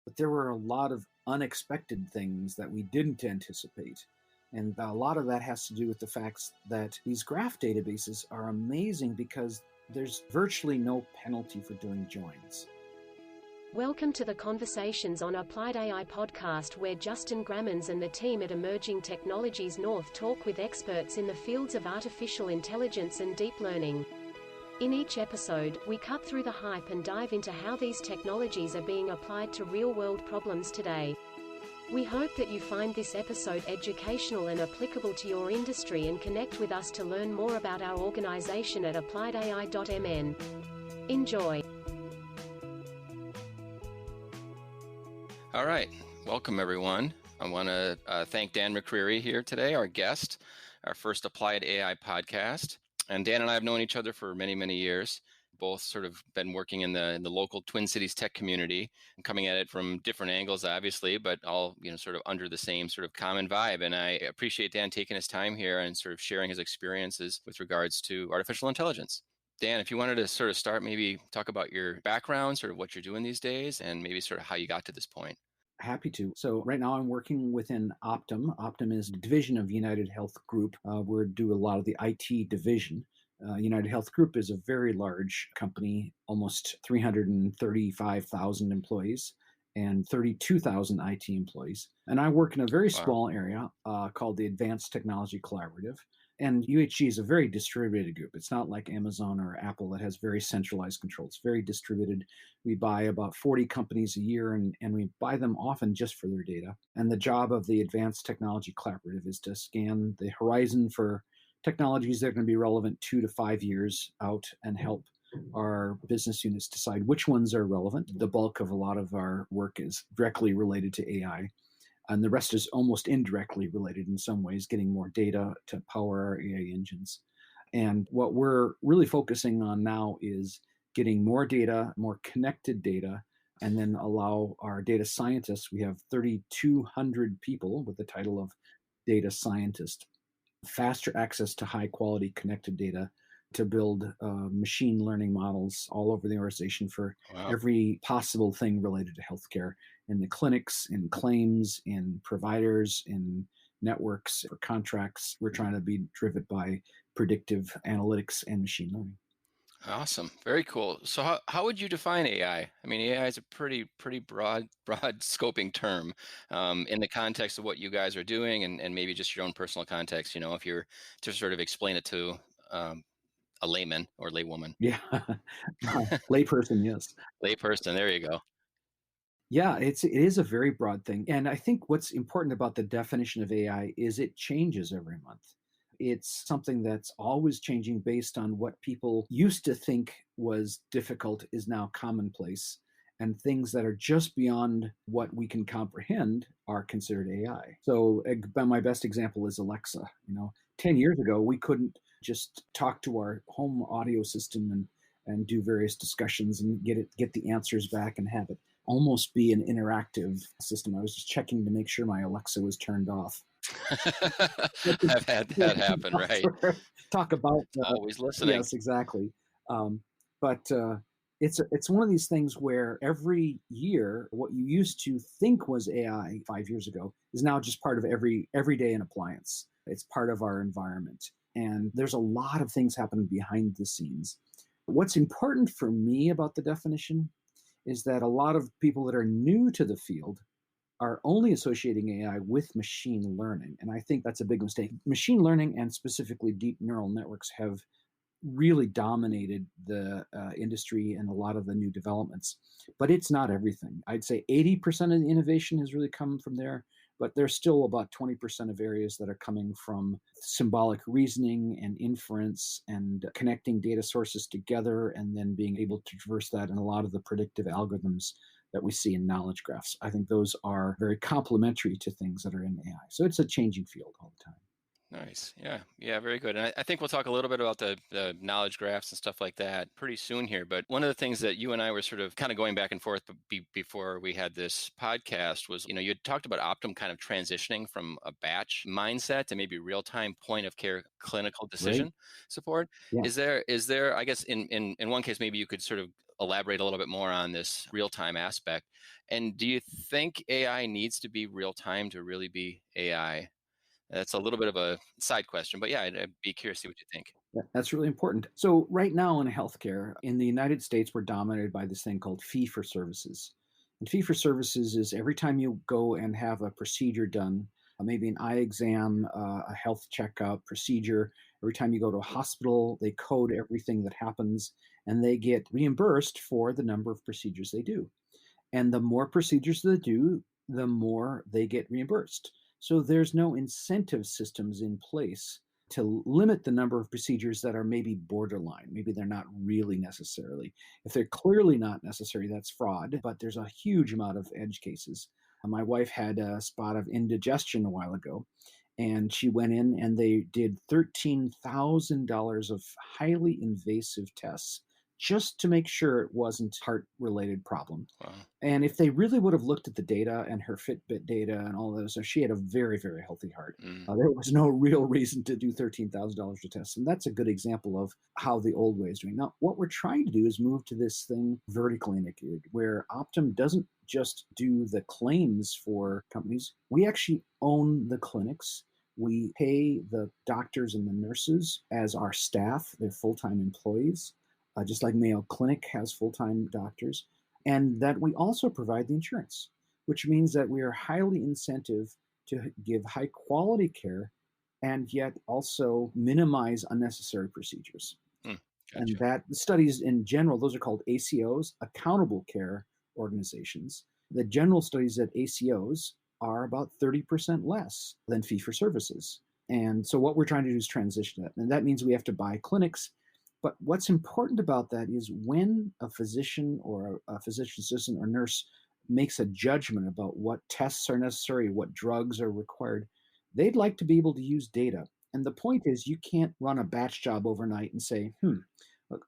But there were a lot of unexpected things that we didn't anticipate. And a lot of that has to do with the fact that these graph databases are amazing because there's virtually no penalty for doing joins. Welcome to the Conversations on AppliedAI podcast, where Justin Grammens and the team at Emerging Technologies North talk with experts in the fields of artificial intelligence and deep learning. In each episode, we cut through the hype and dive into how these technologies are being applied to real-world problems today. We hope that you find this episode educational and applicable to your industry, and connect with us to learn more about our organization at AppliedAI.mn. Enjoy. All right. Welcome, everyone. I want to thank Dan McCreary here today, our guest, our first Applied AI podcast. And Dan and I have known each other for many, many years. Both sort of been working in the local Twin Cities tech community and coming at it from different angles, obviously, but all, sort of under the same sort of common vibe. And I appreciate Dan taking his time here and sort of sharing his experiences with regards to artificial intelligence. Dan, if you wanted to sort of start, maybe talk about your background, sort of what you're doing these days, and maybe sort of how you got to this point. Happy to. So right now I'm working within Optum. Optum is a division of United Health Group. We do a lot of the IT division. United Health Group is a very large company, almost 335,000 employees and 32,000 IT employees. And I work in a very small area called the Advanced Technology Collaborative. And UHG is a very distributed group. It's not like Amazon or Apple that has very centralized control. It's very distributed. We buy about 40 companies a year, and we buy them often just for their data. And the job of the Advanced Technology Collaborative is to scan the horizon for technologies that are going to be relevant 2 to 5 years out and help our business units decide which ones are relevant. The bulk of a lot of our work is directly related to AI. And the rest is almost indirectly related in some ways, getting more data to power our AI engines. And what we're really focusing on now is getting more data, more connected data, and then allow our data scientists, we have 3,200 people with the title of data scientist, faster access to high quality connected data to build machine learning models all over the organization for every possible thing related to healthcare, in the clinics, in claims, in providers, in networks, or contracts. We're trying to be driven by predictive analytics and machine learning. Awesome. Very cool. So how would you define AI? I mean, AI is a pretty broad scoping term in the context of what you guys are doing, and maybe just your own personal context, if you're to sort of explain it to a layman or laywoman. Yeah. Layperson, yes. Layperson, there you go. Yeah, it is a very broad thing. And I think what's important about the definition of AI is it changes every month. It's something that's always changing based on what people used to think was difficult is now commonplace. And things that are just beyond what we can comprehend are considered AI. So my best example is Alexa. 10 years ago, we couldn't just talk to our home audio system and do various discussions and get the answers back and have it almost be an interactive system. I was just checking to make sure my Alexa was turned off. I've had that happen, right? Talk about always listening. Yes, exactly. But it's one of these things where every year, what you used to think was AI 5 years ago is now just part of everyday an appliance. It's part of our environment. And there's a lot of things happening behind the scenes. What's important for me about the definition is that a lot of people that are new to the field are only associating AI with machine learning. And I think that's a big mistake. Machine learning, and specifically deep neural networks, have really dominated the industry and a lot of the new developments. But it's not everything. I'd say 80% of the innovation has really come from there, but there's still about 20% of areas that are coming from symbolic reasoning and inference and connecting data sources together and then being able to traverse that in a lot of the predictive algorithms that we see in knowledge graphs. I think those are very complementary to things that are in AI. So it's a changing field all the time. Nice. Yeah. Yeah. Very good. And I think we'll talk a little bit about the knowledge graphs and stuff like that pretty soon here. But one of the things that you and I were sort of kind of going back and forth before we had this podcast was, you had talked about Optum kind of transitioning from a batch mindset to maybe real-time point of care clinical Right? decision support. Yeah. Is there, I guess in one case, maybe you could sort of elaborate a little bit more on this real-time aspect. And do you think AI needs to be real-time to really be AI? That's a little bit of a side question, but yeah, I'd be curious to see what you think. That's really important. So, right now in healthcare, in the United States, we're dominated by this thing called fee for services. And fee for services is every time you go and have a procedure done, maybe an eye exam, a health checkup procedure, every time you go to a hospital, they code everything that happens and they get reimbursed for the number of procedures they do. And the more procedures they do, the more they get reimbursed. So there's no incentive systems in place to limit the number of procedures that are maybe borderline. Maybe they're not really necessarily. If they're clearly not necessary, that's fraud, but there's a huge amount of edge cases. My wife had a spot of indigestion a while ago, and she went in and they did $13,000 of highly invasive tests just to make sure it wasn't heart related problem. Wow. And if they really would have looked at the data and her Fitbit data and all those, so she had a very, very healthy heart. Mm, There was no real reason to do $13,000 of tests. And that's a good example of how the old way is doing. Now, what we're trying to do is move to this thing vertically integrated, where Optum doesn't just do the claims for companies. We actually own the clinics. We pay the doctors and the nurses as our staff, they're full time employees, just like Mayo Clinic has full time doctors, and that we also provide the insurance, which means that we are highly incentive to give high quality care and yet also minimize unnecessary procedures. mm, And gotcha. that studies in general, those are called ACOs, accountable care organizations. The general studies that ACOs are about 30% less than fee for services. And so what we're trying to do is transition that. And that means we have to buy clinics. But what's important about that is when a physician or a physician assistant or nurse makes a judgment about what tests are necessary, what drugs are required, they'd like to be able to use data. And the point is, you can't run a batch job overnight and say,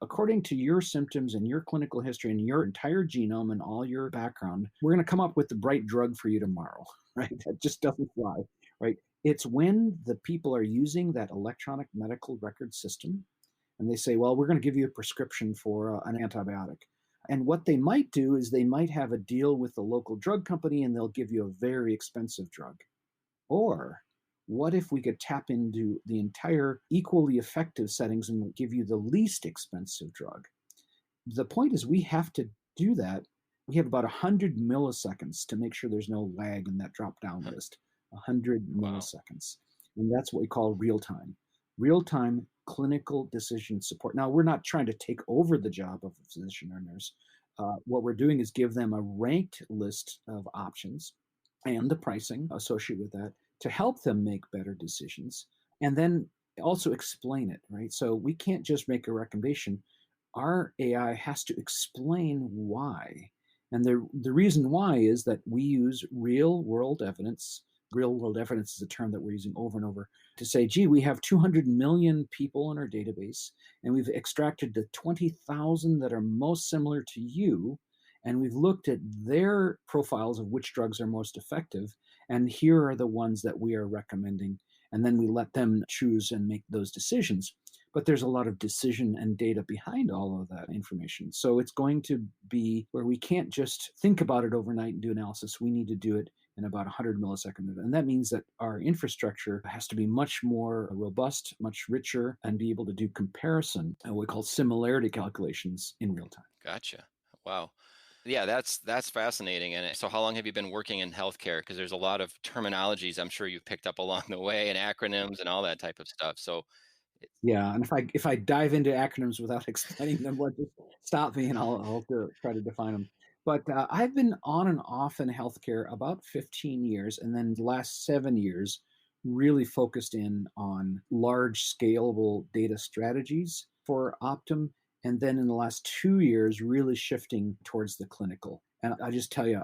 according to your symptoms and your clinical history and your entire genome and all your background, we're going to come up with the right drug for you tomorrow, right? That just doesn't fly, right? It's when the people are using that electronic medical record system and they say, well, we're going to give you a prescription for an antibiotic. And what they might do is they might have a deal with the local drug company and they'll give you a very expensive drug. Or what if we could tap into the entire equally effective settings and give you the least expensive drug? The point is, we have to do that. We have about 100 milliseconds to make sure there's no lag in that drop down Huh. list. 100 Wow. milliseconds. And that's what we call real time clinical decision support. Now, we're not trying to take over the job of a physician or nurse. What we're doing is give them a ranked list of options and the pricing associated with that to help them make better decisions and then also explain it, right? So we can't just make a recommendation. Our AI has to explain why. And the reason why is that we use real world evidence. Real world evidence is a term that we're using over and over to say, gee, we have 200 million people in our database, and we've extracted the 20,000 that are most similar to you, and we've looked at their profiles of which drugs are most effective, and here are the ones that we are recommending. And then we let them choose and make those decisions. But there's a lot of decision and data behind all of that information. So it's going to be where we can't just think about it overnight and do analysis. We need to do it in about 100 milliseconds. And that means that our infrastructure has to be much more robust, much richer, and be able to do comparison, what we call similarity calculations in real time. Gotcha. Wow. Yeah, that's fascinating. And so, how long have you been working in healthcare? Because there's a lot of terminologies I'm sure you've picked up along the way, and acronyms and all that type of stuff. So, Yeah, and if I dive into acronyms without explaining them, well, just stop me and I'll try to define them. But I've been on and off in healthcare about 15 years, and then the last 7 years really focused in on large scalable data strategies for Optum, and then in the last 2 years really shifting towards the clinical. And I just tell you,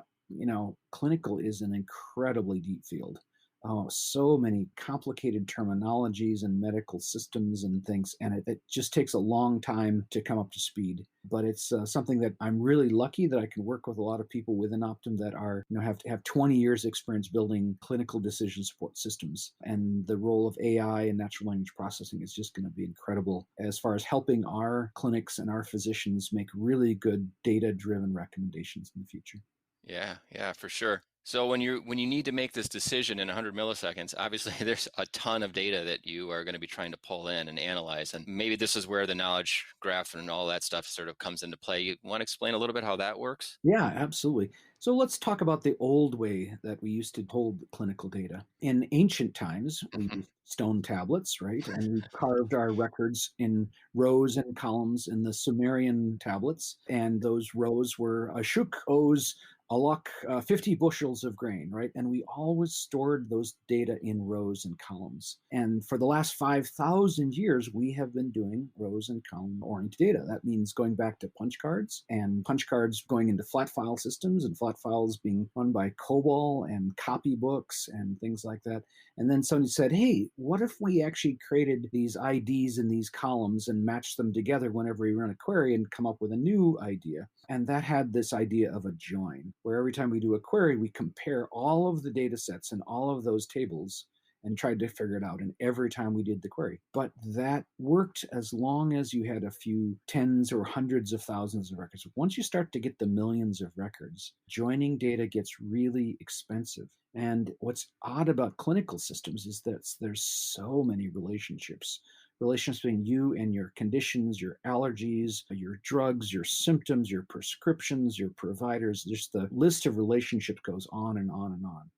clinical is an incredibly deep field. Oh, so many complicated terminologies and medical systems and things, and it just takes a long time to come up to speed. But it's something that I'm really lucky that I can work with a lot of people within Optum that are, have to have 20 years experience building clinical decision support systems. And the role of AI and natural language processing is just going to be incredible as far as helping our clinics and our physicians make really good data-driven recommendations in the future. Yeah, yeah, for sure. So when you need to make this decision in 100 milliseconds, obviously there's a ton of data that you are going to be trying to pull in and analyze, and maybe this is where the knowledge graph and all that stuff sort of comes into play. You want to explain a little bit how that works? Yeah, absolutely. So let's talk about the old way that we used to hold clinical data. In ancient times, we Hmm. used stone tablets, right? And we carved our records in rows and columns in the Sumerian tablets. And those rows were Ashuk, Oz, Alak, 50 bushels of grain, right? And we always stored those data in rows and columns. And for the last 5,000 years, we have been doing rows and column oriented data. That means going back to punch cards and punch cards going into flat file systems and flat files being run by COBOL and copybooks and things like that. And then somebody said, hey, what if we actually created these IDs in these columns and matched them together whenever we run a query and come up with a new idea? And that had this idea of a join, where every time we do a query, we compare all of the data sets and all of those tables and tried to figure it out. And every time we did the query. But that worked as long as you had a few tens or hundreds of thousands of records. Once you start to get the millions of records, joining data gets really expensive. And what's odd about clinical systems is that there's so many relationships between you and your conditions, your allergies, your drugs, your symptoms, your prescriptions, your providers. Just the list of relationships goes on and on and on.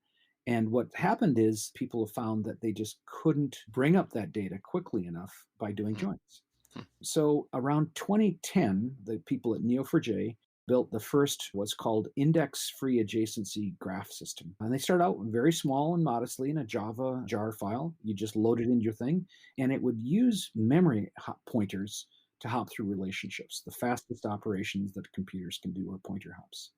And what happened is people have found that they just couldn't bring up that data quickly enough by doing joins. So around 2010, the people at Neo4j built the first what's called index-free adjacency graph system. And they start out very small and modestly in a Java jar file. You just load it into your thing, and it would use memory pointers to hop through relationships. The fastest operations that computers can do are pointer hops.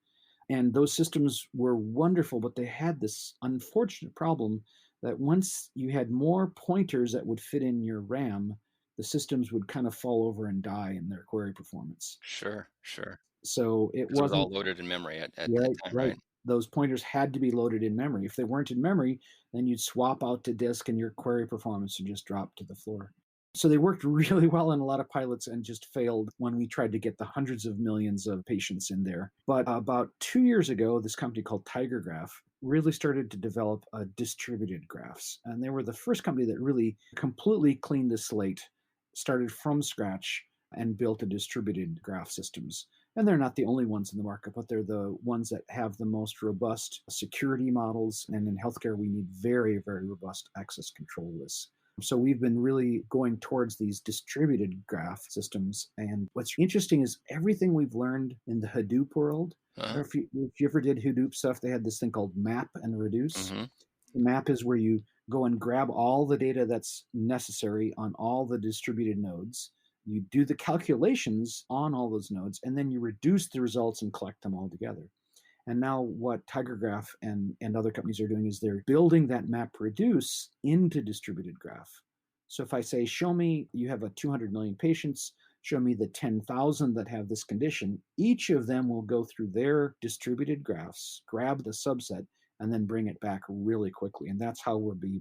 And those systems were wonderful, but they had this unfortunate problem that once you had more pointers that would fit in your RAM, the systems would kind of fall over and die in their query performance. Sure, sure. So it Because it was all wasn't loaded in memory at that right, time, right. right? Those pointers had to be loaded in memory. If they weren't in memory, then you'd swap out to disk and your query performance would just drop to the floor. So they worked really well in a lot of pilots and just failed when we tried to get the hundreds of millions of patients in there. But about 2 years ago, this company called TigerGraph really started to develop distributed graphs. And they were the first company that really completely cleaned the slate, started from scratch, and built a distributed graph systems. And they're not the only ones in the market, but they're the ones that have the most robust security models. And in healthcare, we need very, very robust access control lists. So we've been really going towards these distributed graph systems. And what's interesting is everything we've learned in the Hadoop world. Uh, If you ever did Hadoop stuff, they had this thing called map and reduce. hmm. The map is where you go and grab all the data that's necessary on all the distributed nodes. You do the calculations on all those nodes, and then you reduce the results and collect them all together. And now what TigerGraph and other companies are doing is they're building that map reduce into distributed graph. So if I say, show me, you have a 200 million patients, show me the 10,000 that have this condition, each of them will go through their distributed graphs, grab the subset, and then bring it back really quickly. And that's how we'll be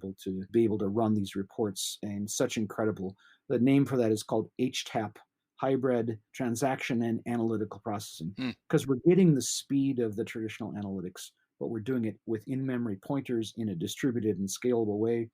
able to run these reports. And such incredible. The name for that is called HTAP, hybrid transaction and analytical processing, Hmm. because we're getting the speed of the traditional analytics, but we're doing it with in-memory pointers in a distributed and scalable way.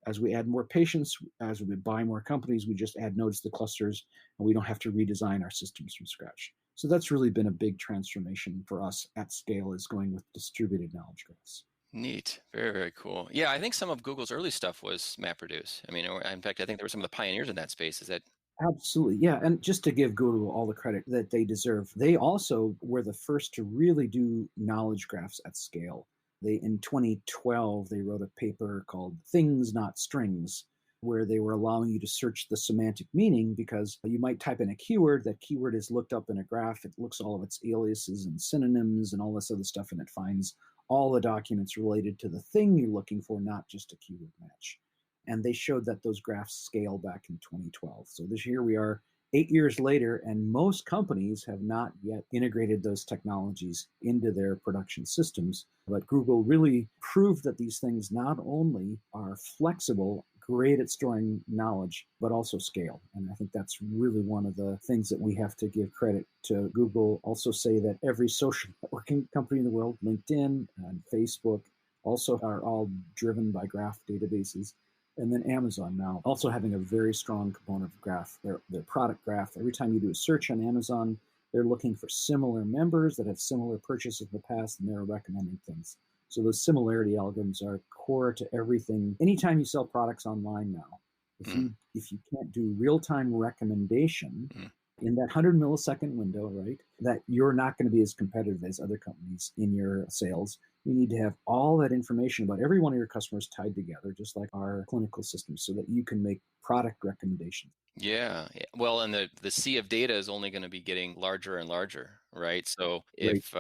As we add more patients, as we buy more companies, we just add nodes to the clusters, and we don't have to redesign our systems from scratch. So that's really been a big transformation for us at scale, is going with distributed knowledge graphs. Neat. Very, very cool. Yeah, I think some of Google's early stuff was MapReduce. I mean, in fact, I think there were some of the pioneers in that space. Is that Absolutely. Yeah. And just to give Google all the credit that they deserve, they also were the first to really do knowledge graphs at scale. In 2012, they wrote a paper called Things Not Strings, where they were allowing you to search the semantic meaning, because you might type in a keyword, that keyword is looked up in a graph, it looks all of its aliases and synonyms and all this other stuff, and it finds all the documents related to the thing you're looking for, not just a keyword match. And they showed that those graphs scale back in 2012. So this year we are 8 years later, and most companies have not yet integrated those technologies into their production systems. But Google really proved that these things not only are flexible, great at storing knowledge, but also scale. And I think that's really one of the things that we have to give credit to Google. Also say that every social networking company in the world, LinkedIn and Facebook, also are all driven by graph databases. And then Amazon now also having a very strong component of graph, their product graph. Every time you do a search on Amazon, they're looking for similar members that have similar purchases in the past, and they're recommending things. So those similarity algorithms are core to everything. Anytime you sell products online now, if you can't do real-time recommendation in that 100 millisecond window, right, that you're not going to be as competitive as other companies in your sales. You need to have all that information about every one of your customers tied together, just like our clinical systems, so that you can make product recommendations. Yeah. Well, and the sea of data is only going to be getting larger and larger, right? So Right. if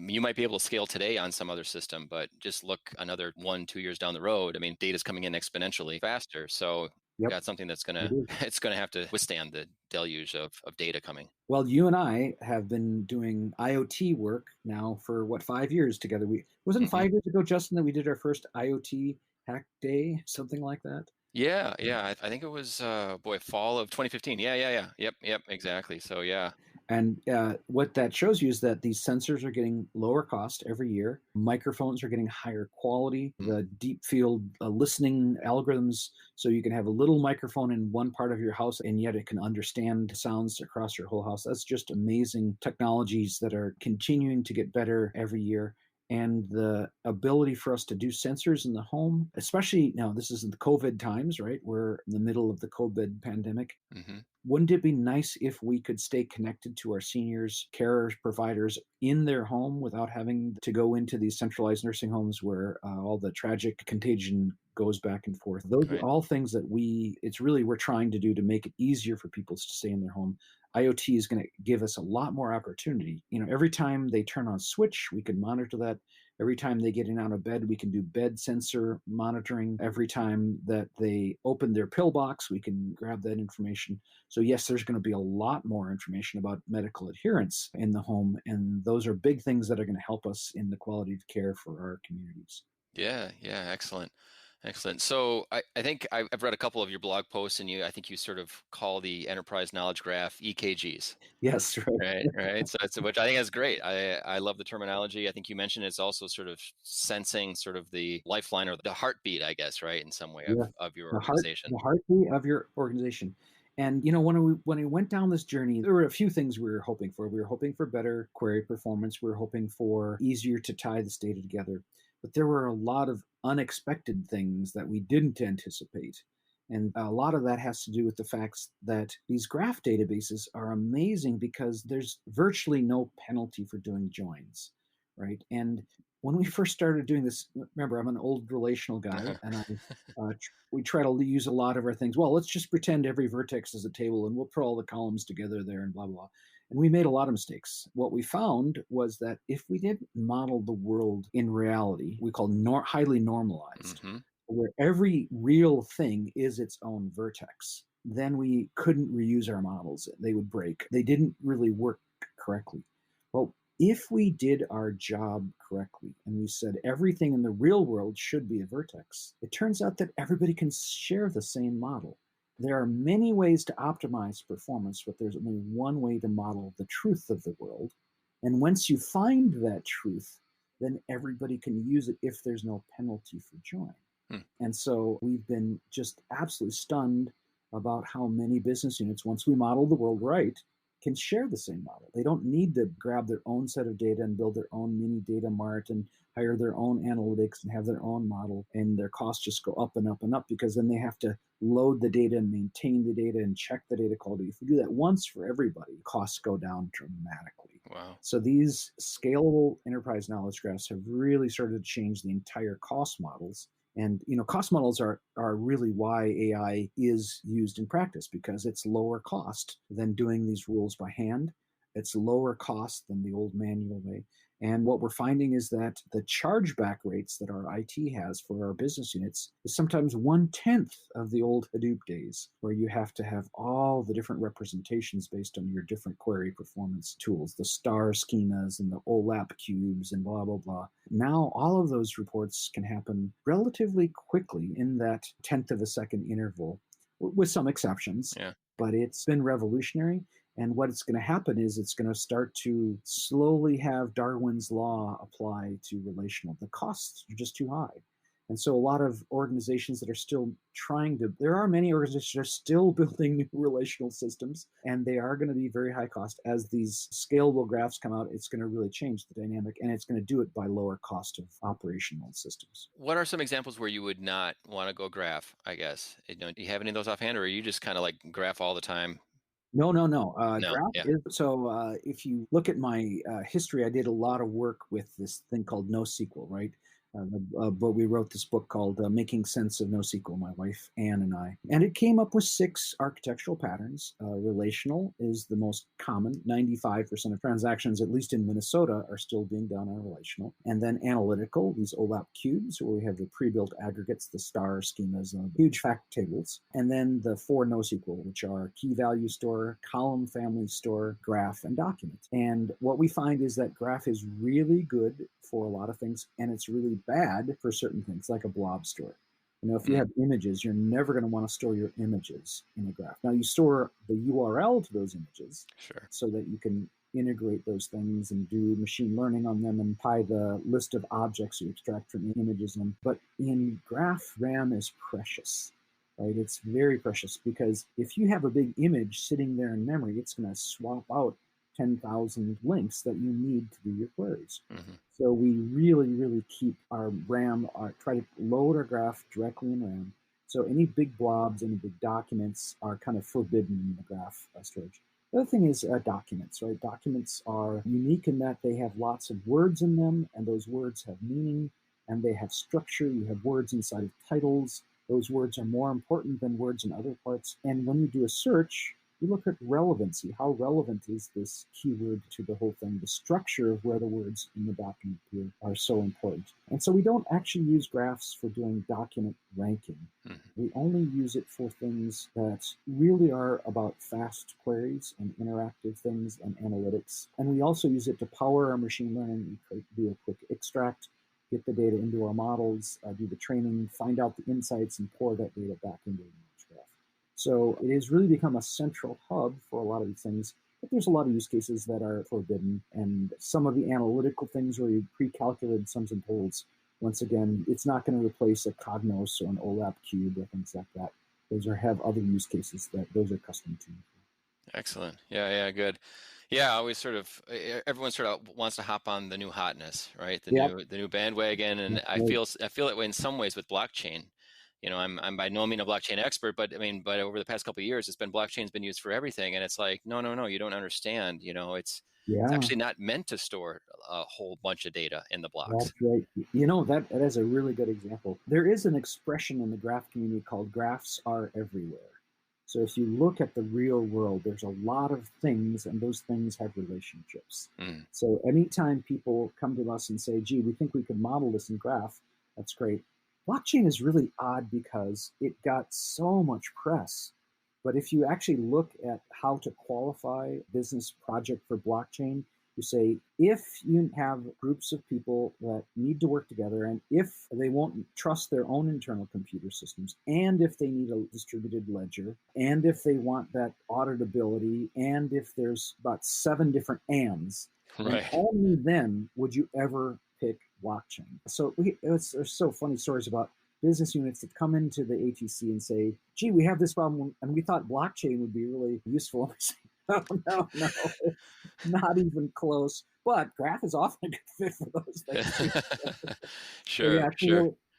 you might be able to scale today on some other system, but just look another 1, 2 years down the road. I mean, data's coming in exponentially faster. So you Yep, got something that's it is. it's gonna have to withstand the deluge of data coming. Well, you and I have been doing IoT work now for 5 years together. We wasn't Hmm. 5 years ago, Justin, that we did our first IoT hack day, something like that. Yeah, yeah. I think it was fall of 2015. Yeah. Yep, exactly. So yeah. And what that shows you is that these sensors are getting lower cost every year. Microphones are getting higher quality. The deep field listening algorithms, so you can have a little microphone in one part of your house, and yet it can understand sounds across your whole house. That's just amazing technologies that are continuing to get better every year. And the ability for us to do sensors in the home, especially now, this is in the COVID times, right? We're in the middle of the COVID pandemic. Hmm. Wouldn't it be nice if we could stay connected to our seniors, care providers in their home without having to go into these centralized nursing homes where all the tragic contagion goes back and forth? Those are Right. all things that we're trying to do to make it easier for people to stay in their home. IoT is going to give us a lot more opportunity. Every time they turn on a switch, we can monitor that. Every time they get in out of bed, we can do bed sensor monitoring. Every time that they open their pill box, we can grab that information. So yes, there's going to be a lot more information about medical adherence in the home, and those are big things that are going to help us in the quality of care for our communities. Yeah, excellent. Excellent. So I think I've read a couple of your blog posts, and I think you sort of call the enterprise knowledge graph EKGs. Yes, right. Right. So it's, which I think is great. I love the terminology. I think you mentioned it's also sort of sensing sort of the lifeline or the heartbeat, I guess, right, in some way Yeah, of your the organization. heartbeat of your organization. And when we went down this journey, there were a few things we were hoping for. We were hoping for better query performance. We were hoping for easier to tie this data together. But there were a lot of unexpected things that we didn't anticipate. And a lot of that has to do with the fact that these graph databases are amazing because there's virtually no penalty for doing joins, right? And when we first started doing this, remember, I'm an old relational guy, and we try to use a lot of our things. Well, let's just pretend every vertex is a table, and we'll put all the columns together there, and blah blah. And we made a lot of mistakes. What we found was that if we didn't model the world in reality, we call highly normalized, Hmm. where every real thing is its own vertex, then we couldn't reuse our models. They would break. They didn't really work correctly. Well, if we did our job correctly and we said everything in the real world should be a vertex, it turns out that everybody can share the same model. There are many ways to optimize performance, but there's only one way to model the truth of the world. And once you find that truth, then everybody can use it if there's no penalty for join. And so we've been just absolutely stunned about how many business units, once we model the world right, can share the same model. They don't need to grab their own set of data and build their own mini data mart and hire their own analytics and have their own model, and their costs just go up and up and up, because then they have to load the data and maintain the data and check the data quality. If we do that once for everybody, costs go down dramatically. Wow. So these scalable enterprise knowledge graphs have really started to change the entire cost models. And cost models are really why AI is used in practice, because it's lower cost than doing these rules by hand. It's lower cost than the old manual way. And what we're finding is that the chargeback rates that our IT has for our business units is sometimes 1/10 of the old Hadoop days, where you have to have all the different representations based on your different query performance tools, the star schemas and the OLAP cubes and blah, blah, blah. Now, all of those reports can happen relatively quickly in that 10th of a second interval, with some exceptions. Yeah. But it's been revolutionary. And what it's going to happen is it's going to start to slowly have Darwin's law apply to relational. The costs are just too high. And so a lot of organizations that are still there are many organizations that are still building new relational systems, and they are going to be very high cost. As these scalable graphs come out, it's going to really change the dynamic, and it's going to do it by lower cost of operational systems. What are some examples where you would not want to go graph, I guess? Do you have any of those offhand, or are you just kind of like graph all the time? No. No, Graph yeah. if you look at my history, I did a lot of work with this thing called NoSQL, right? But we wrote this book called Making Sense of NoSQL, my wife, Anne, and I. And it came up with 6 architectural patterns. Relational is the most common. 95% of transactions, at least in Minnesota, are still being done on relational. And then analytical, these OLAP cubes, where we have the pre-built aggregates, the star schemas, and huge fact tables. And then the 4 NoSQL, which are key value store, column family store, graph, and document. And what we find is that graph is really good for a lot of things, and it's really bad for certain things, like a blob store. If you have images, you're never going to want to store your images in a graph. Now, you store the URL to those images, Sure, so that you can integrate those things and do machine learning on them and tie the list of objects you extract from the images in. But in graph, RAM is precious, right? It's very precious, because if you have a big image sitting there in memory, it's going to swap out 10,000 links that you need to do your queries. Mm-hmm. So we really, really keep our RAM, try to load our graph directly in RAM. So any big blobs, any big documents are kind of forbidden in the graph storage. The other thing is documents, right? Documents are unique in that they have lots of words in them, and those words have meaning, and they have structure. You have words inside of titles. Those words are more important than words in other parts. And when you do a search, you look at relevancy. How relevant is this keyword to the whole thing? The structure of where the words in the document appear are so important. And so we don't actually use graphs for doing document ranking. Mm-hmm. We only use it for things that really are about fast queries and interactive things and analytics. And we also use it to power our machine learning. We do a quick extract, get the data into our models, do the training, find out the insights, and pour that data back into the knowledge graph. So it has really become a central hub for a lot of these things, but there's a lot of use cases that are forbidden, and some of the analytical things where you pre-calculated sums and totals, once again, it's not going to replace a Cognos or an OLAP cube or things like that. Those have other use cases that those are custom to. Excellent. Yeah, good. Yeah, everyone sort of wants to hop on the new hotness, right? The new bandwagon, and I feel that way in some ways with blockchain. I'm by no means a blockchain expert, but over the past couple of years, blockchain's been used for everything, and it's like, no, you don't understand. It's actually not meant to store a whole bunch of data in the blocks. That's right. That is a really good example. There is an expression in the graph community called graphs are everywhere. So if you look at the real world, there's a lot of things, and those things have relationships. Mm. So anytime people come to us and say, gee, we think we could model this in graph, that's great. Blockchain is really odd because it got so much press. But if you actually look at how to qualify a business project for blockchain, you say, if you have groups of people that need to work together, and if they won't trust their own internal computer systems, and if they need a distributed ledger, and if they want that auditability, and if there's about 7 different ands, right, only then would you ever pick blockchain. So there's so funny stories about business units that come into the ATC and say, gee, we have this problem, and we thought blockchain would be really useful. No, not even close. But graph is often a good fit for those things. Sure.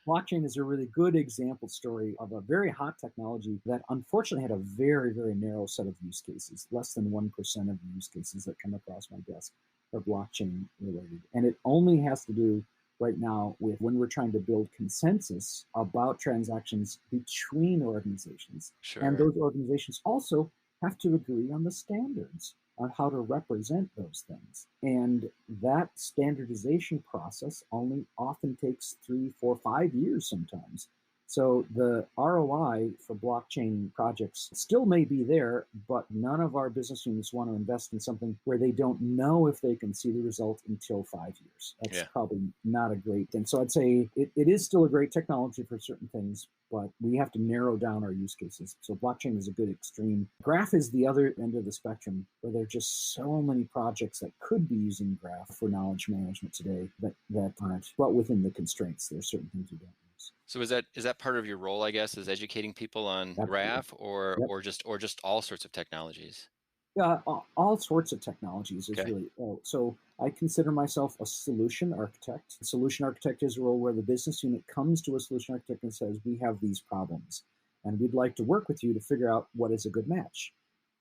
Blockchain is a really good example story of a very hot technology that unfortunately had a very, very narrow set of use cases. Less than 1% of the use cases that come across my desk are blockchain related. And it only has to do right now with when we're trying to build consensus about transactions between organizations. Sure. And those organizations also have to agree on the standards. on how to represent those things. And that standardization process only often takes 3, 4, 5 years sometimes. So the ROI for blockchain projects still may be there, but none of our business units want to invest in something where they don't know if they can see the result until 5 years. That's Yeah. probably not a great thing. So I'd say it is still a great technology for certain things, but we have to narrow down our use cases. So blockchain is a good extreme. Graph is the other end of the spectrum, where there are just so many projects that could be using graph for knowledge management today that aren't, but within the constraints. There's certain things we don't use. So is that part of your role, I guess, is educating people on Absolutely. graph or Yep. or just all sorts of technologies? Yeah, all sorts of technologies is Okay. really, so I consider myself a solution architect. A solution architect is a role where the business unit comes to a solution architect and says, we have these problems, and we'd like to work with you to figure out what is a good match.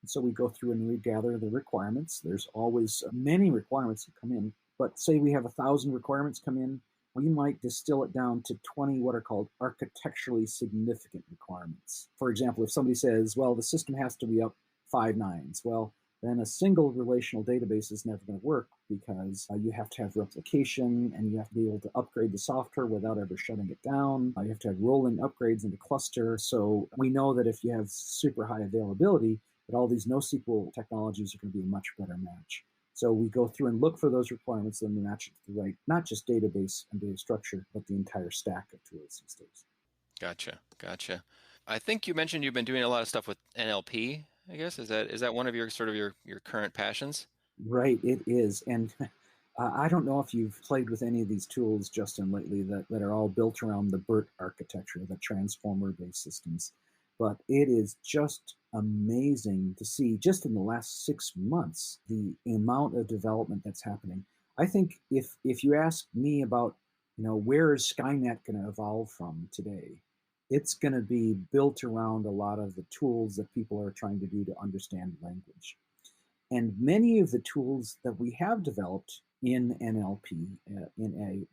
And so we go through and we gather the requirements. There's always many requirements that come in, but say we have 1,000 requirements come in, we might distill it down to 20 what are called architecturally significant requirements. For example, if somebody says, well, the system has to be up 5 nines. Well, then a single relational database is never going to work because you have to have replication and you have to be able to upgrade the software without ever shutting it down. You have to have rolling upgrades into cluster. So we know that if you have super high availability, that all these NoSQL technologies are going to be a much better match. So we go through and look for those requirements, and we match it to the right, not just database and data structure, but the entire stack of tools these days. Gotcha. I think you mentioned you've been doing a lot of stuff with NLP, I guess. Is that one of your sort of your current passions? Right, it is. And I don't know if you've played with any of these tools, Justin, lately that are all built around the BERT architecture, the transformer-based systems. But it is just amazing to see, just in the last 6 months, the amount of development that's happening. I think if you ask me about, where is Skynet going to evolve from today, it's going to be built around a lot of the tools that people are trying to do to understand language. And many of the tools that we have developed in NLP,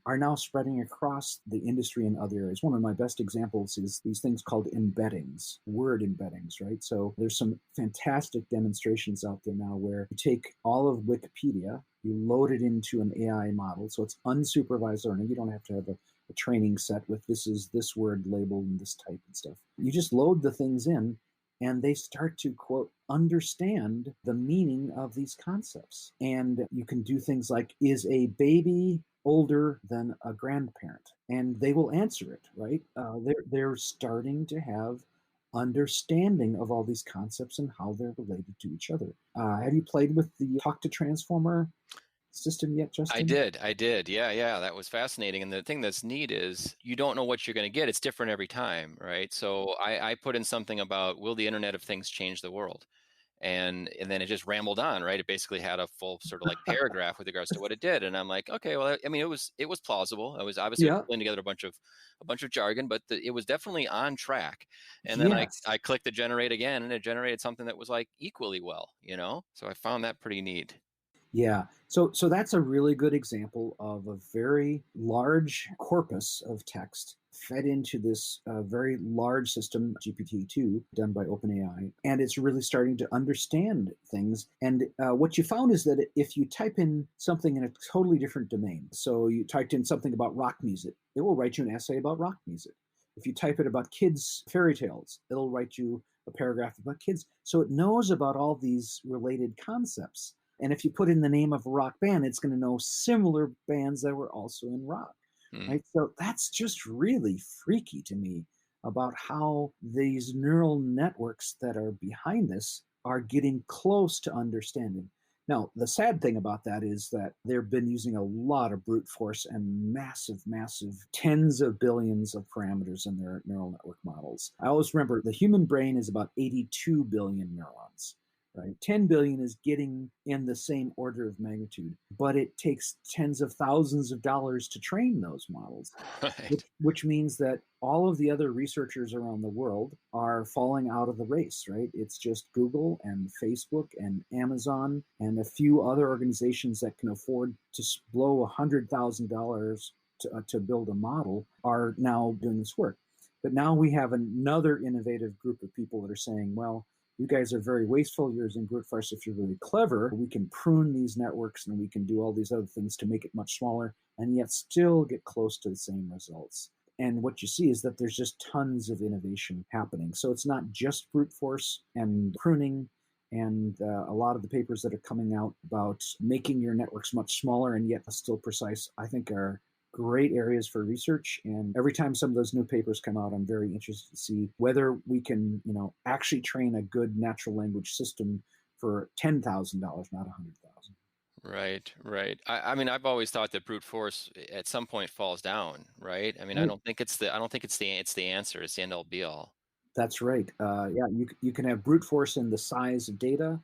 are now spreading across the industry in other areas. One of my best examples is these things called embeddings, word embeddings, right? So there's some fantastic demonstrations out there now where you take all of Wikipedia, you load it into an AI model, so it's unsupervised learning. You don't have to have a training set with this is this word labeled and this type and stuff. You just load the things in, and they start to, quote, understand the meaning of these concepts. And you can do things like, is a baby older than a grandparent? And they will answer it, right? They're starting to have understanding of all these concepts and how they're related to each other. Have you played with the Talk to Transformer system yet, Justin? I did. Yeah. That was fascinating. And the thing that's neat is you don't know what you're going to get. It's different every time, right? So I put in something about, will the Internet of Things change the world? And then it just rambled on, right? It basically had a full sort of like paragraph with regards to what it did. And I'm like, okay, well, I mean, it was plausible. I was Yeah. pulling together a bunch of jargon, but it was definitely on track. And then Yes. I clicked the generate again, and it generated something that was like equally well, So I found that pretty neat. Yeah. So that's a really good example of a very large corpus of text fed into this very large system, GPT-2, done by OpenAI, and it's really starting to understand things. And what you found is that if you type in something in a totally different domain, so you typed in something about rock music, it will write you an essay about rock music. If you type it about kids' fairy tales, it'll write you a paragraph about kids. So it knows about all these related concepts. And if you put in the name of a rock band, it's going to know similar bands that were also in rock, Hmm. right? So that's just really freaky to me about how these neural networks that are behind this are getting close to understanding. Now, the sad thing about that is that they've been using a lot of brute force and massive tens of billions of parameters in their neural network models. I always remember the human brain is about 82 billion neurons. Right, 10 billion is getting in the same order of magnitude, but it takes tens of thousands of dollars to train those models, Right. which means that all of the other researchers around the world are falling out of the race, right? It's just Google and Facebook and Amazon and a few other organizations that can afford to blow $100,000 to build a model are now doing this work. But now we have another innovative group of people that are saying, well, you guys are very wasteful. You're using brute force. If you're really clever, we can prune these networks and we can do all these other things to make it much smaller and yet still get close to the same results. And what you see is that there's just tons of innovation happening. So it's not just brute force and pruning. And a lot of the papers that are coming out about making your networks much smaller and yet still precise, I think are great areas for research. And every time some of those new papers come out, I'm very interested to see whether we can, actually train a good natural language system for $10,000, not $100,000. Right, right. I mean, I've always thought that brute force at some point falls down, right? I mean, I Right. don't think it's the answer. It's the end all be all. That's right. Yeah, you can have brute force in the size of data,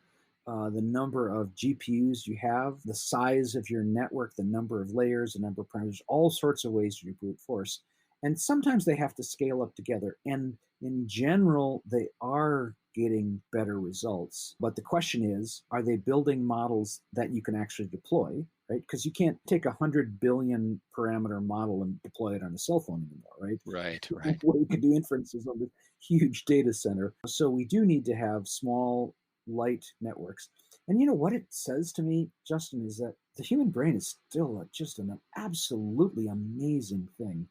the number of GPUs you have, the size of your network, the number of layers, the number of parameters, all sorts of ways to do brute force. And sometimes they have to scale up together. And in general, they are getting better results. But the question is, are they building models that you can actually deploy? Right? Because you can't take 100 billion parameter model and deploy it on a cell phone anymore, right? Right, right. Well, you can do inferences on this huge data center. So we do need to have small, light networks. And you know what it says to me, Justin, is that the human brain is still just an absolutely amazing thing.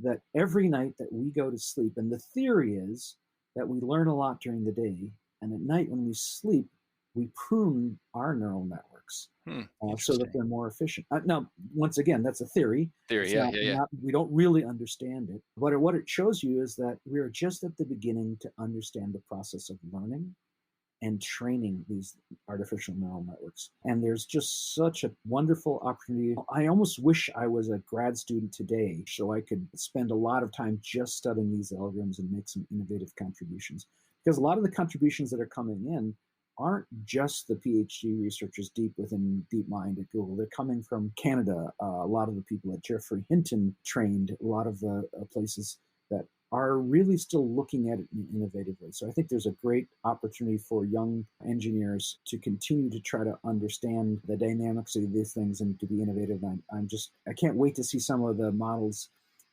That every night that we go to sleep, and the theory is that we learn a lot during the day, and at night when we sleep, we prune our neural networks so that Interesting. they're more efficient. Now, once again, that's a theory. Theory, It's yeah, yeah, yeah. we don't really understand it. But what it shows you is that we're just at the beginning to understand the process of learning and training these artificial neural networks. And there's just such a wonderful opportunity. I almost wish I was a grad student today so I could spend a lot of time just studying these algorithms and make some innovative contributions. Because a lot of the contributions that are coming in aren't just the PhD researchers deep within DeepMind at Google. They're coming from Canada. A lot of the people that Geoffrey Hinton trained, a lot of the places that are really still looking at it in an innovative way. So I think there's a great opportunity for young engineers to continue to try to understand the dynamics of these things and to be innovative. I can't wait to see some of the models.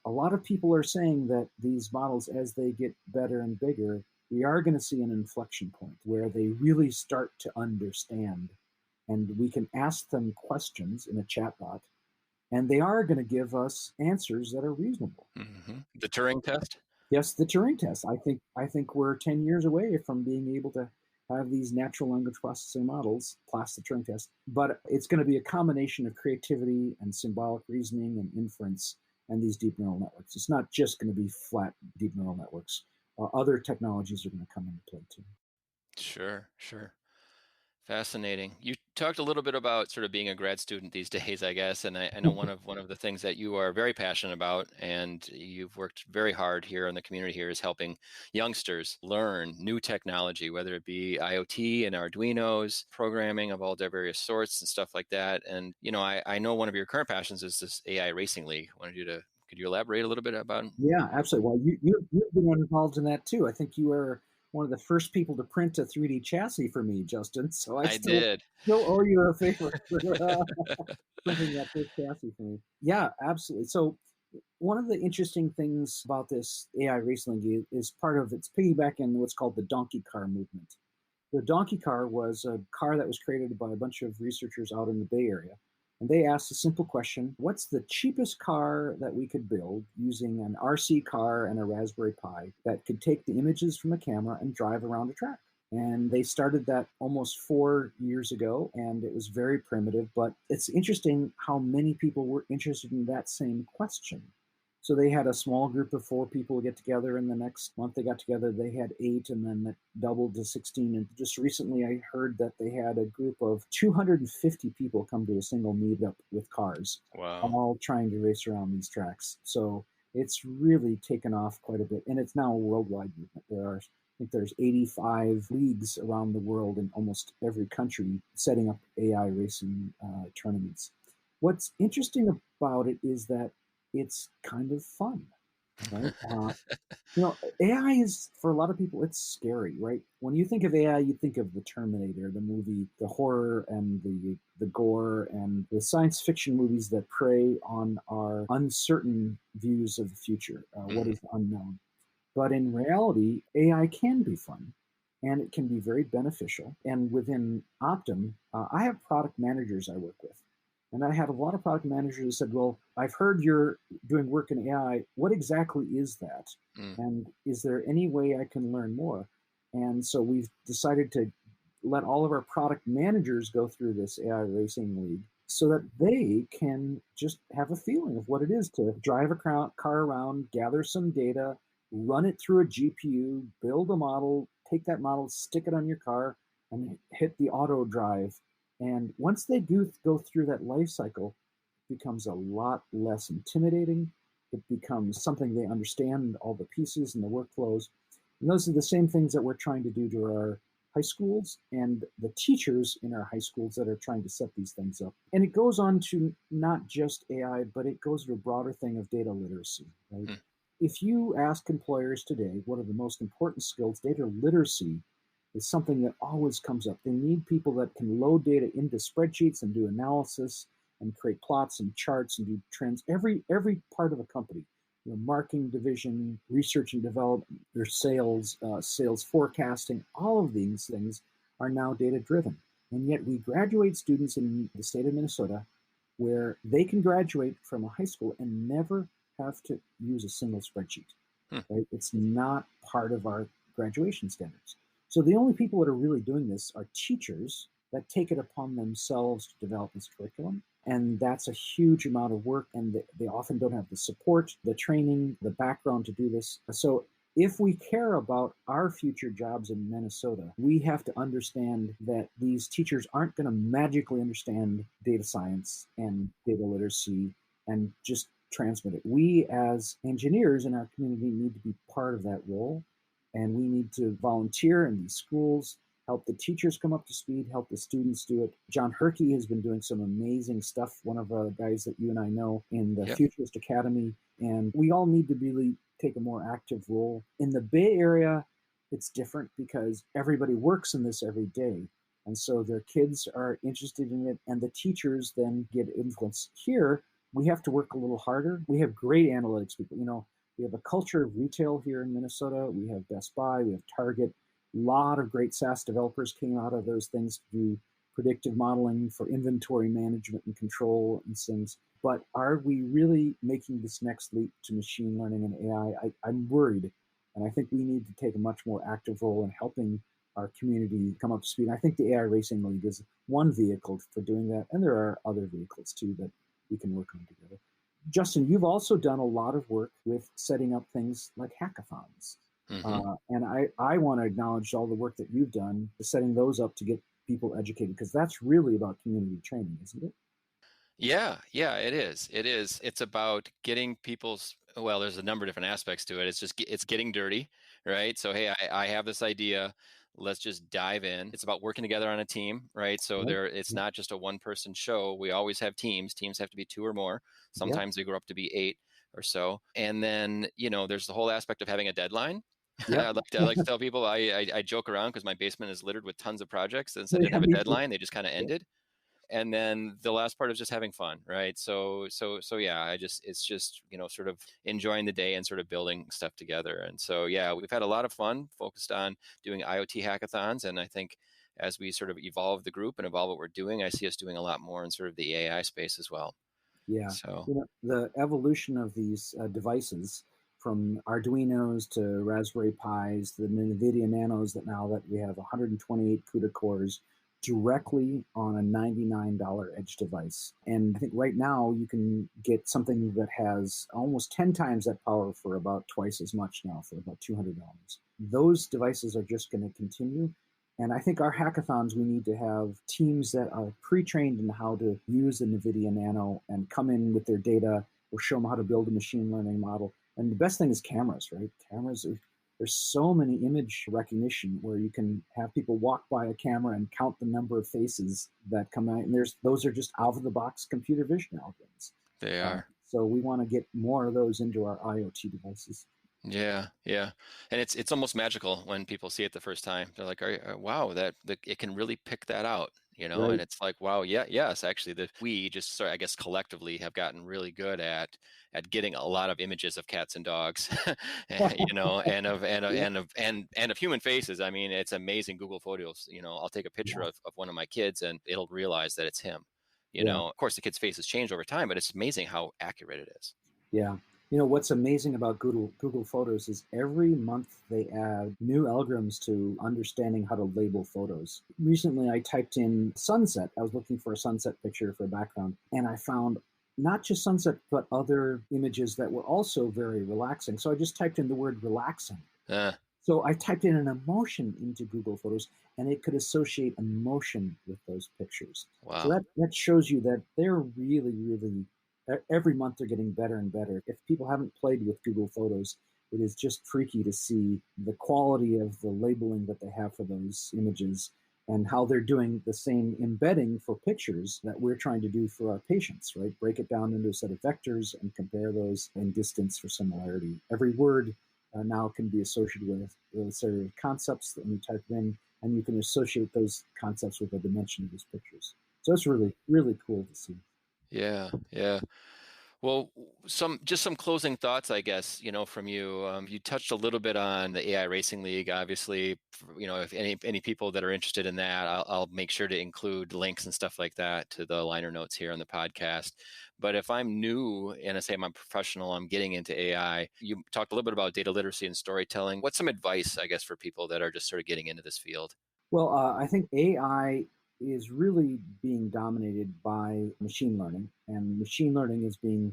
A lot of people are saying that these models, as they get better and bigger, we are going to see an inflection point where they really start to understand, and we can ask them questions in a chatbot, and they are going to give us answers that are reasonable. The Turing test? Yes, the Turing test. I think we're 10 years away from being able to have these natural language processing models, plus the Turing test. But it's going to be a combination of creativity and symbolic reasoning and inference and these deep neural networks. It's not just going to be flat deep neural networks. Other technologies are going to come into play too. Sure, sure. Fascinating. You talked a little bit about sort of being a grad student these days, I guess, and I know one of the things that you are very passionate about, and you've worked very hard here in the community here, is helping youngsters learn new technology, whether it be IoT and Arduinos, programming of all various sorts and stuff like that. And I know one of your current passions is this AI racing league. Could you elaborate a little bit about? Yeah, absolutely. Well, you've been involved in that too. I think you were one of the first people to print a 3D chassis for me, Justin. So I I still did. still owe you a favor for printing that first chassis for me. Yeah, absolutely. So one of the interesting things about this AI racing is part of it's piggybacking what's called the donkey car movement. The donkey car was a car that was created by a bunch of researchers out in the Bay Area. And they asked a simple question: what's the cheapest car that we could build using an RC car and a Raspberry Pi that could take the images from a camera and drive around a track? And they started that almost 4 years ago, and it was very primitive. But it's interesting how many people were interested in that same question. So they had a small group of 4 people get together, and the next month they got together, they had 8, and then that doubled to 16. And just recently I heard that they had a group of 250 people come to a single meetup with cars, Wow. all trying to race around these tracks. So it's really taken off quite a bit, and it's now a worldwide movement. I think there's 85 leagues around the world in almost every country setting up AI racing tournaments. What's interesting about it is that it's kind of fun, right? AI is, for a lot of people, it's scary, right? When you think of AI, you think of the Terminator, the movie, the horror and the gore and the science fiction movies that prey on our uncertain views of the future, what is unknown. But in reality, AI can be fun. and it can be very beneficial. And within Optum, I have product managers I work with. And I had a lot of product managers who said, well, I've heard you're doing work in AI. What exactly is that? Mm. And is there any way I can learn more? And so we've decided to let all of our product managers go through this AI racing league so that they can just have a feeling of what it is to drive a car around, gather some data, run it through a GPU, build a model, take that model, stick it on your car, and hit the auto drive. And once they do go through that life cycle, it becomes a lot less intimidating. It becomes something they understand, all the pieces and the workflows. And those are the same things that we're trying to do to our high schools and the teachers in our high schools that are trying to set these things up. And it goes on to not just AI, but it goes to a broader thing of data literacy, right? Mm. If you ask employers today, what are the most important skills, data literacy is something that always comes up. They need people that can load data into spreadsheets and do analysis and create plots and charts and do trends. Every part of a company, marketing division, research and development, their sales, sales forecasting, all of these things are now data driven. And yet we graduate students in the state of Minnesota where they can graduate from a high school and never have to use a single spreadsheet. Right? It's not part of our graduation standards. So the only people that are really doing this are teachers that take it upon themselves to develop this curriculum. And that's a huge amount of work, and they often don't have the support, the training, the background to do this. So if we care about our future jobs in Minnesota, we have to understand that these teachers aren't going to magically understand data science and data literacy and just transmit it. We as engineers in our community need to be part of that role, and we need to volunteer in these schools, help the teachers come up to speed, help the students do it. John Herkey has been doing some amazing stuff, one of the guys that you and I know in the Futurist Academy, and we all need to really take a more active role. In the Bay Area, it's different because everybody works in this every day. And so their kids are interested in it, and the teachers then get influence. Here, we have to work a little harder. We have great analytics people. We have a culture of retail here in Minnesota. We have Best Buy, we have Target. A lot of great SaaS developers came out of those things to do predictive modeling for inventory management and control and things. But are we really making this next leap to machine learning and AI? I'm worried. And I think we need to take a much more active role in helping our community come up to speed. And I think the AI Racing League is one vehicle for doing that. And there are other vehicles too that we can work on together. Justin, you've also done a lot of work with setting up things like hackathons. And I want to acknowledge all the work that you've done setting those up to get people educated, because that's really about community training, isn't it? Yeah, it is. It is. It's about getting people's, well, there's a number of different aspects to it. It's getting dirty, right? So, hey, I have this idea. Let's just dive in. It's about working together on a team, right? So it's not just a one-person show. We always have teams. Teams have to be 2 or more. Sometimes they grow up to be 8 or so. And then, there's the whole aspect of having a deadline. I like to tell people I joke around because my basement is littered with tons of projects. Since I didn't have a deadline, they just kind of ended. And then the last part is just having fun, right? So yeah, it's just, sort of enjoying the day and sort of building stuff together. And so, yeah, we've had a lot of fun focused on doing IoT hackathons. And I think as we sort of evolve the group and evolve what we're doing, I see us doing a lot more in sort of the AI space as well. Yeah. So the evolution of these devices, from Arduinos to Raspberry Pis to the NVIDIA Nanos that we have 128 CUDA cores directly on a $99 edge device. And I think right now you can get something that has almost 10 times that power for about twice as much now, for about $200. Those devices are just going to continue. And I think our hackathons, we need to have teams that are pre-trained in how to use the NVIDIA Nano and come in with their data or show them how to build a machine learning model. And the best thing is cameras, right? There's so many image recognition where you can have people walk by a camera and count the number of faces that come out. And those are just out of the box computer vision algorithms. They are. So we want to get more of those into our IoT devices. Yeah. And it's almost magical when people see it the first time. They're like, wow, it can really pick that out. and Right. it's like, wow, yeah, yes, actually, we just sort of, I guess, collectively have gotten really good at getting a lot of images of cats and dogs, Yeah. and of human faces. I mean, it's amazing. Google Photos, I'll take a picture Yeah. of one of my kids, and it'll realize that it's him. Yeah. Of course, the kid's faces change over time, but it's amazing how accurate it is. Yeah. What's amazing about Google Photos is every month they add new algorithms to understanding how to label photos. Recently, I typed in sunset. I was looking for a sunset picture for a background, and I found not just sunset, but other images that were also very relaxing. So I just typed in the word relaxing. Uh, So I typed in an emotion into Google Photos, and it could associate emotion with those pictures. So wow. that shows you that they're really, really, every month they're getting better and better. If people haven't played with Google Photos, it is just freaky to see the quality of the labeling that they have for those images and how they're doing the same embedding for pictures that we're trying to do for our patients, right? Break it down into a set of vectors and compare those in distance for similarity. Every word now can be associated with a set of concepts that when you type in, and you can associate those concepts with a dimension of those pictures. So it's really, really cool to see. Yeah, yeah. Well, some closing thoughts, I guess, from you. You touched a little bit on the AI Racing League. Obviously, if any people that are interested in that, I'll make sure to include links and stuff like that to the liner notes here on the podcast. But if I'm new and I say I'm a professional, I'm getting into AI. You talked a little bit about data literacy and storytelling. What's some advice, I guess, for people that are just sort of getting into this field? Well, I think AI is really being dominated by machine learning, and machine learning is being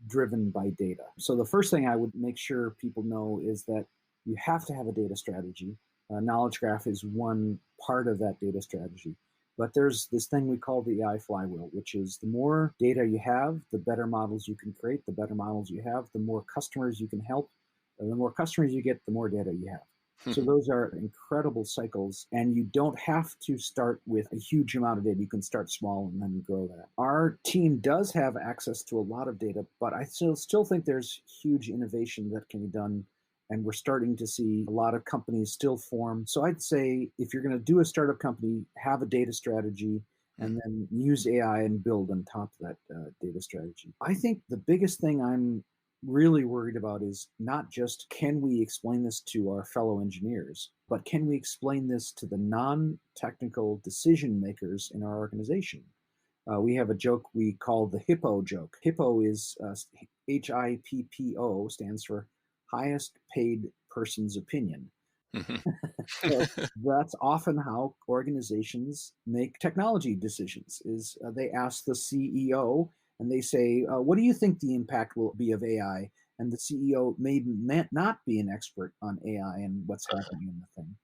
driven by data. So the first thing I would make sure people know is that you have to have a data strategy. Knowledge graph is one part of that data strategy. But there's this thing we call the AI flywheel, which is the more data you have, the better models you can create. The better models you have, the more customers you can help. And the more customers you get, the more data you have. So those are incredible cycles, and you don't have to start with a huge amount of data. You can start small and then grow that. Our team does have access to a lot of data, but I still think there's huge innovation that can be done, and we're starting to see a lot of companies still form. So I'd say if you're going to do a startup company, have a data strategy, and then use AI and build on top of that data strategy. I think the biggest thing I'm really worried about is not just can we explain this to our fellow engineers, but can we explain this to the non-technical decision makers in our organization? We have a joke we call the HIPPO joke. HIPPO is HIPPO, stands for highest paid person's opinion. So that's often how organizations make technology decisions is they ask the CEO and they say, what do you think the impact will be of AI? And the CEO may not be an expert on AI and what's happening in the thing.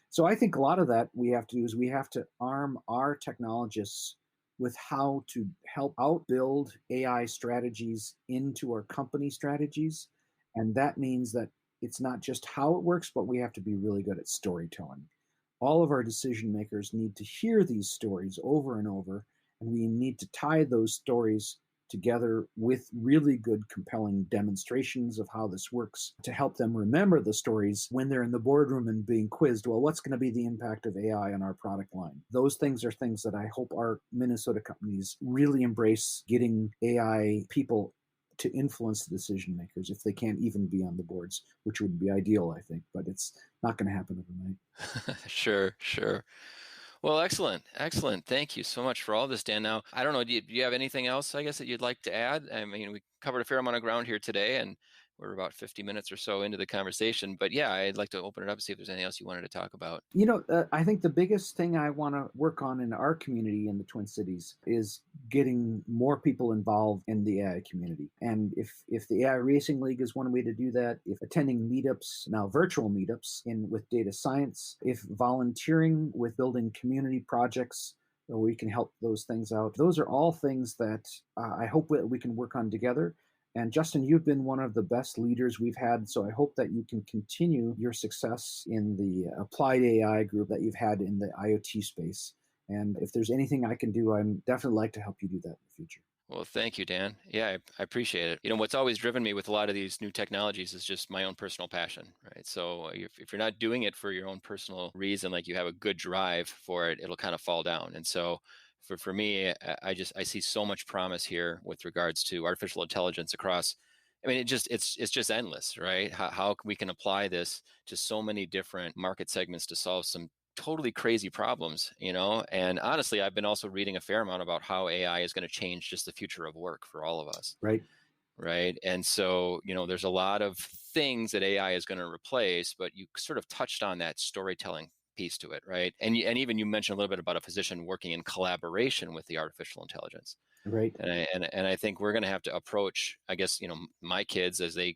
So I think a lot of that we have to do is we have to arm our technologists with how to help outbuild AI strategies into our company strategies. And that means that it's not just how it works, but we have to be really good at storytelling. All of our decision makers need to hear these stories over and over, and we need to tie those stories together with really good, compelling demonstrations of how this works to help them remember the stories when they're in the boardroom and being quizzed. Well, what's going to be the impact of AI on our product line? Those things are things that I hope our Minnesota companies really embrace, getting AI people to influence the decision makers if they can't even be on the boards, which would be ideal, I think, but it's not going to happen overnight. Sure, sure. Well, excellent, excellent. Thank you so much for all this, Dan. Now, I don't know, do you have anything else, I guess, that you'd like to add? I mean, we covered a fair amount of ground here today, and we're about 50 minutes or so into the conversation. But yeah, I'd like to open it up and see if there's anything else you wanted to talk about. I think the biggest thing I want to work on in our community in the Twin Cities is getting more people involved in the AI community. And if the AI Racing League is one way to do that, if attending meetups, now virtual meetups with data science, if volunteering with building community projects where we can help those things out, those are all things that I hope we can work on together. And Justin, you've been one of the best leaders we've had, so I hope that you can continue your success in the applied AI group that you've had in the IoT space. And if there's anything I can do, I'm definitely like to help you do that in the future. Well, thank you, Dan. Yeah, I appreciate it. What's always driven me with a lot of these new technologies is just my own personal passion, right? So if you're not doing it for your own personal reason, like you have a good drive for it, it'll kind of fall down. And so for me, I see so much promise here with regards to artificial intelligence across. I mean, it's just endless, right? How we can apply this to so many different market segments to solve some totally crazy problems, and honestly, I've been also reading a fair amount about how AI is going to change just the future of work for all of us, Right. right? And so there's a lot of things that AI is going to replace, but you sort of touched on that storytelling piece to it, right? And even you mentioned a little bit about a physician working in collaboration with the artificial intelligence. Right. And I think we're going to have to approach, I guess, my kids as they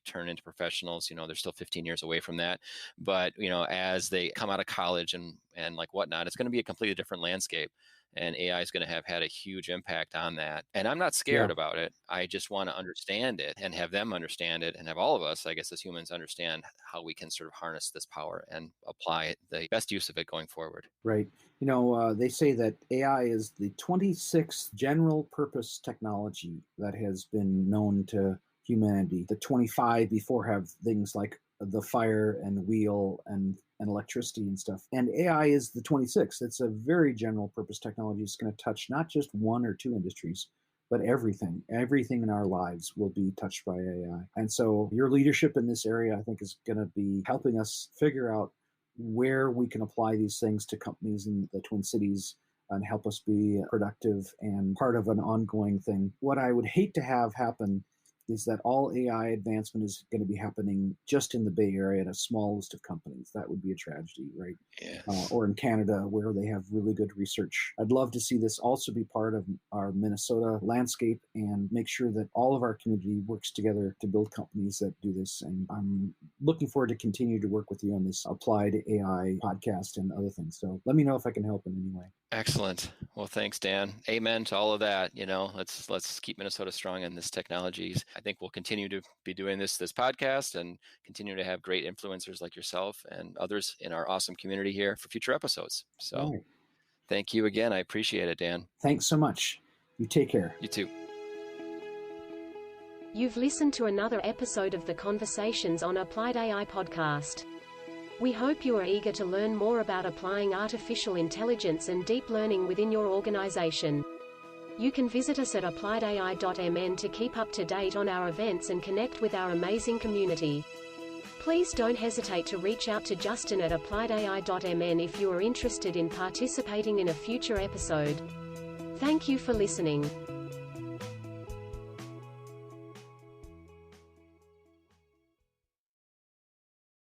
turn into professionals, they're still 15 years away from that. But, as they come out of college and like whatnot, it's going to be a completely different landscape. And AI is going to have had a huge impact on that. And I'm not scared about it. I just want to understand it and have them understand it and have all of us, I guess, as humans understand how we can sort of harness this power and apply the best use of it going forward. Right. They say that AI is the 26th general purpose technology that has been known to humanity. The 25 before have things like the fire and wheel and electricity and stuff. And AI is the 26th. It's a very general purpose technology. It's going to touch not just one or two industries, but everything. Everything in our lives will be touched by AI. And so your leadership in this area, I think, is going to be helping us figure out where we can apply these things to companies in the Twin Cities and help us be productive and part of an ongoing thing. What I would hate to have happen is that all AI advancement is going to be happening just in the Bay Area at a small list of companies. That would be a tragedy, right? Yes. Or in Canada, where they have really good research. I'd love to see this also be part of our Minnesota landscape and make sure that all of our community works together to build companies that do this. And I'm looking forward to continue to work with you on this Applied AI podcast and other things. So let me know if I can help in any way. Excellent. Well, thanks, Dan. Amen to all of that. Let's keep Minnesota strong in this technology. I think we'll continue to be doing this podcast and continue to have great influencers like yourself and others in our awesome community here for future episodes. So Thank you again. I appreciate it, Dan. Thanks so much. You take care. You too. You've listened to another episode of the Conversations on Applied AI podcast. We hope you are eager to learn more about applying artificial intelligence and deep learning within your organization. You can visit us at AppliedAI.mn to keep up to date on our events and connect with our amazing community. Please don't hesitate to reach out to Justin at AppliedAI.mn if you are interested in participating in a future episode. Thank you for listening.